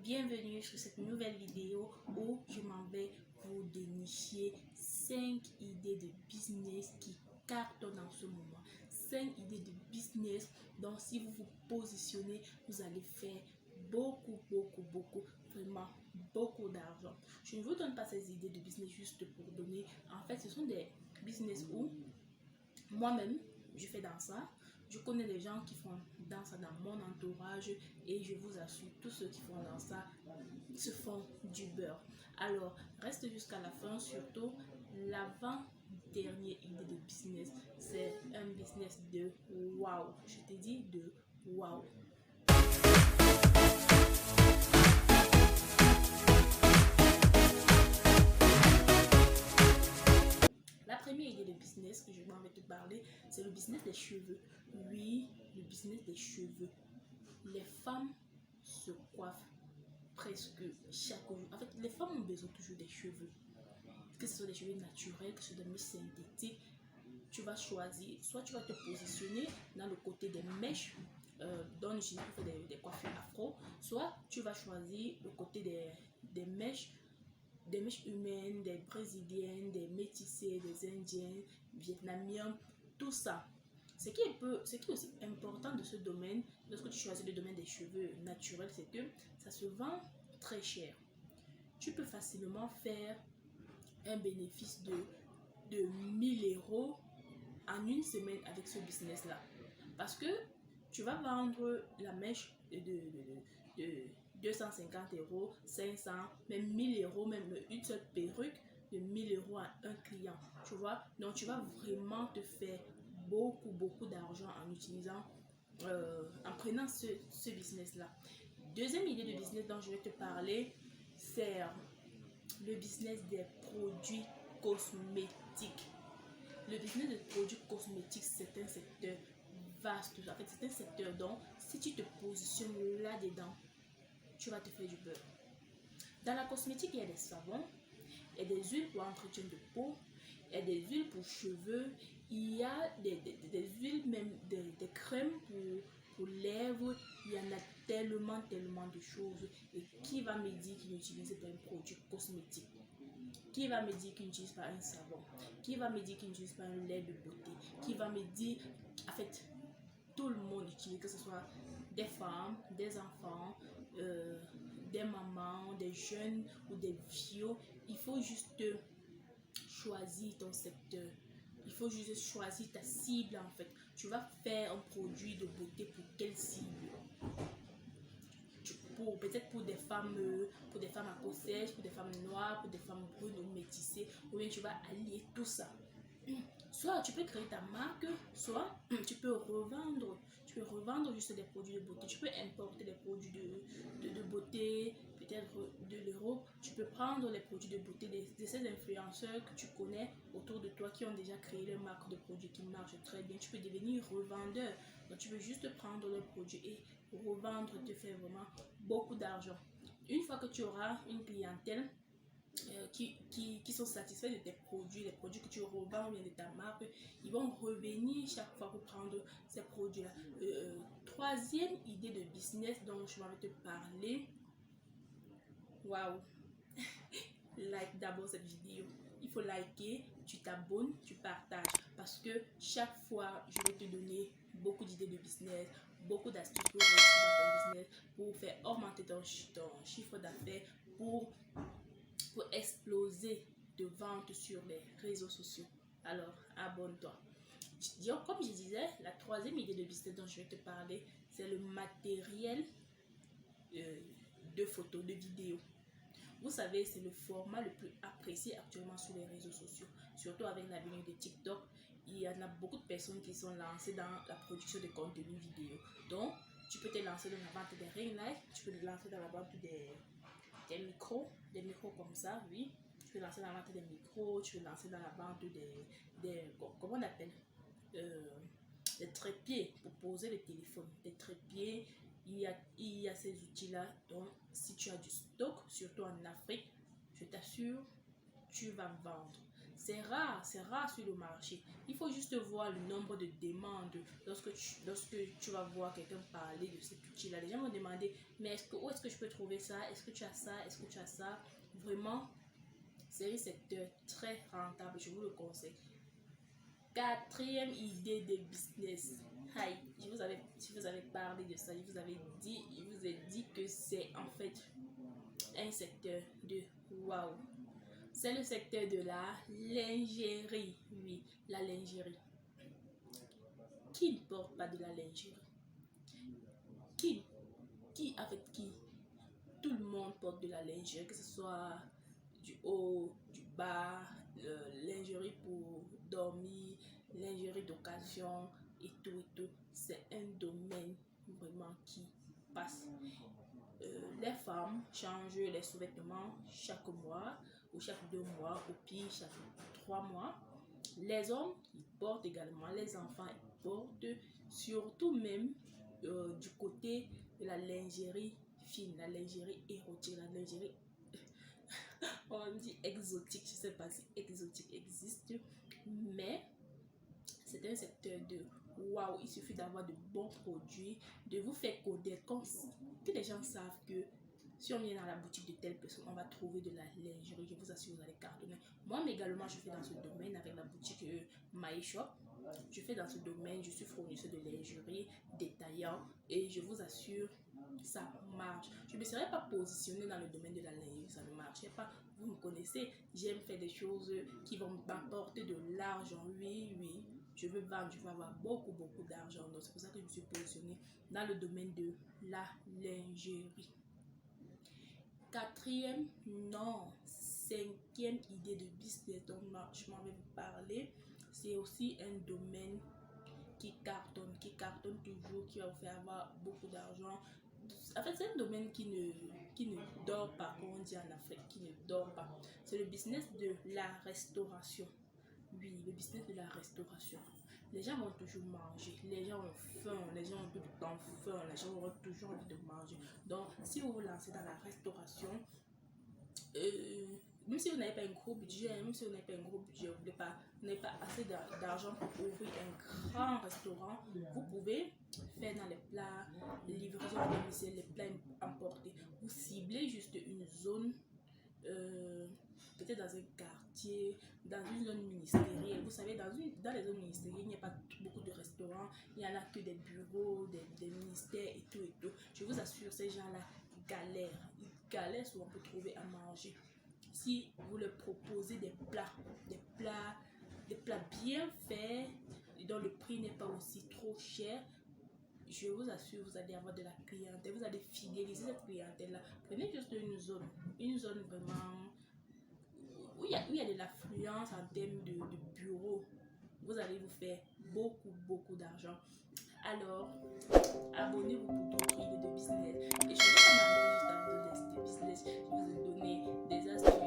Bienvenue sur cette nouvelle vidéo où je m'en vais vous dénicher 5 idées de business qui cartonnent en ce moment. 5 idées de business dont si vous vous positionnez, vous allez faire beaucoup, vraiment beaucoup d'argent. Je ne vous donne pas ces idées de business juste pour donner. En fait, ce sont des business où moi-même, je fais dans ça. Je connais des gens qui font dans ça dans mon entourage et je vous assure, tous ceux qui font dans ça se font du beurre. Alors, reste jusqu'à la fin, surtout l'avant-dernière idée de business. C'est un business de waouh. Je te dis de waouh. La première idée de business que je vais te parler, c'est le business des cheveux. Oui, le business des cheveux. Les femmes se coiffent presque chaque jour. En fait, les femmes ont besoin toujours des cheveux. Que ce soit des cheveux naturels, que ce soit des mèches synthétiques. Tu vas choisir, soit tu vas te positionner dans le côté des mèches, dont le chinois fait des coiffures afro, soit tu vas choisir le côté des mèches humaines, des brésiliennes, des métissées, des indiens, vietnamiens, tout ça. Ce qui est aussi important de ce domaine, lorsque tu choisis le domaine des cheveux naturels, c'est que ça se vend très cher. Tu peux facilement faire un bénéfice de 1000 € en une semaine avec ce business-là. Parce que tu vas vendre la mèche de 250 €, 500, même 1000 €, même une seule perruque de 1000 € à un client. Tu vois, donc tu vas vraiment te faire beaucoup d'argent en utilisant, en prenant ce business-là. Deuxième idée de business dont je vais te parler, c'est le business des produits cosmétiques. Le business des produits cosmétiques, c'est un secteur vaste. En fait, c'est un secteur dont, si tu te positionnes là-dedans, tu vas te faire du beurre. Dans la cosmétique, il y a des savons, il y a des huiles pour entretien de peau, il y a des huiles pour cheveux, il y a des huiles, même des crèmes pour lèvres. Il y en a tellement de choses. Et qui va me dire qu'il n'utilise pas un produit cosmétique? Qui va me dire qu'il n'utilise pas un savon? Qui va me dire qu'il n'utilise pas un lait de beauté? Qui va me dire... En fait, tout le monde utilise, que ce soit des femmes, des enfants, des mamans, des jeunes ou des vieux. Il faut juste choisir ton secteur. Il faut juste choisir ta cible en fait. Tu vas faire un produit de beauté pour quelle cible? Peut-être pour des femmes à peau sèche, pour des femmes noires, pour des femmes brunes ou métissées, ou bien tu vas allier tout ça. Soit tu peux créer ta marque, soit tu peux revendre juste des produits de beauté. Tu peux importer des produits de beauté, peut-être de l'Europe. Tu peux prendre les produits de beauté de ces influenceurs que tu connais autour de toi qui ont déjà créé leur marque de produits qui marchent très bien. Tu peux devenir revendeur. Donc tu peux juste prendre leurs produits et revendre, te faire vraiment beaucoup d'argent. Une fois que tu auras une clientèle qui sont satisfaits de tes produits, les produits que tu revends ou bien de ta marque, ils vont revenir chaque fois pour prendre ces produits-là. Troisième idée de business dont je vais te parler. Waouh! Like d'abord cette vidéo. Il faut liker, tu t'abonnes, tu partages. Parce que chaque fois, je vais te donner beaucoup d'idées de business, beaucoup d'astuces pour réussir dans ton business, pour faire augmenter ton chiffre d'affaires, pour exploser de ventes sur les réseaux sociaux. Alors, abonne-toi. Comme je disais, la troisième idée de business dont je vais te parler, c'est le matériel de photos, de vidéos. Vous savez, c'est le format le plus apprécié actuellement sur les réseaux sociaux, surtout avec l'avenue de TikTok. Il y en a beaucoup de personnes qui sont lancées dans la production de contenu vidéo. Donc, tu peux te lancer dans la vente des ring light, tu peux te lancer dans la vente des micros comme ça, oui. Tu peux lancer dans la vente des micros, tu peux lancer dans la vente comment on appelle, des trépieds pour poser le téléphone, des trépieds. Il y a ces outils-là. Donc, si tu as du stock, surtout en Afrique, je t'assure, tu vas vendre. c'est rare sur le marché. Il faut juste voir le nombre de demandes. Lorsque tu vas voir quelqu'un parler de cet outil-là, les gens vont demander, mais où est-ce que je peux trouver ça? Est-ce que tu as ça? Est-ce que tu as ça? Vraiment, c'est un secteur très rentable, je vous le conseille. Quatrième idée de business. Hi, je vous avais parlé de ça, je vous ai dit que c'est en fait un secteur de waouh. C'est le secteur de la lingerie. Oui, la lingerie. Qui ne porte pas de la lingerie? Qui? Avec qui? Tout le monde porte de la lingerie, que ce soit du haut, du bas, lingerie pour dormir, lingerie d'occasion et tout et tout. C'est un domaine vraiment qui passe. Les femmes changent les sous-vêtements chaque mois ou chaque 2 mois, au pire chaque 3 mois. Les hommes, ils portent également, les enfants, ils portent, surtout même du côté de la lingerie fine, la lingerie érotique, la lingerie, on dit exotique, je ne sais pas si exotique existe, mais c'est un secteur de waouh, il suffit d'avoir de bons produits, de vous faire connaître, que les gens savent que si on vient dans la boutique de telle personne, on va trouver de la lingerie, je vous assure, vous allez cartonner. Moi également, je fais dans ce domaine avec la boutique My Shop. Je fais dans ce domaine, je suis fournisseur de lingerie, détaillant, et je vous assure, ça marche. Je ne me serais pas positionnée dans le domaine de la lingerie, ça ne marchait pas. Vous me connaissez, j'aime faire des choses qui vont m'apporter de l'argent. Oui, je veux vendre, je veux avoir beaucoup d'argent. Donc c'est pour ça que je me suis positionnée dans le domaine de la lingerie. Quatrième, non, cinquième idée de business dont je m'en vais vous parler, c'est aussi un domaine qui cartonne toujours, qui va vous faire avoir beaucoup d'argent. En fait, c'est un domaine qui ne dort pas, comme on dit en Afrique, qui ne dort pas. C'est le business de la restauration. Oui, le business de la restauration. Les gens vont toujours manger, les gens ont faim, les gens ont tout le temps faim, les gens auront toujours envie de manger. Donc, si vous vous lancez dans la restauration, même si vous n'avez pas un gros budget, vous n'avez pas assez d'argent pour ouvrir un grand restaurant, vous pouvez faire dans les plats, les livraisons à domicile, les plats emportés. Vous ciblez juste une zone, peut-être dans un quartier, dans une zone ministérielle. Vous savez, dans les zones ministérielles, il n'y a pas beaucoup de restaurants, il n'y en a que des bureaux, des ministères et tout. Je vous assure, ces gens-là galèrent. Ils galèrent souvent pour trouver à manger. Si vous leur proposez des plats bien faits, dont le prix n'est pas aussi trop cher, je vous assure, vous allez avoir de la clientèle, vous allez fidéliser cette clientèle-là. Prenez juste une zone vraiment où il y a de l'affluence en termes de bureaux. Vous allez vous faire beaucoup d'argent. Alors, abonnez-vous pour d'autres idées de business. Et je vais pas m'arrêter juste à vous donner des business. Je vous ai donné des astuces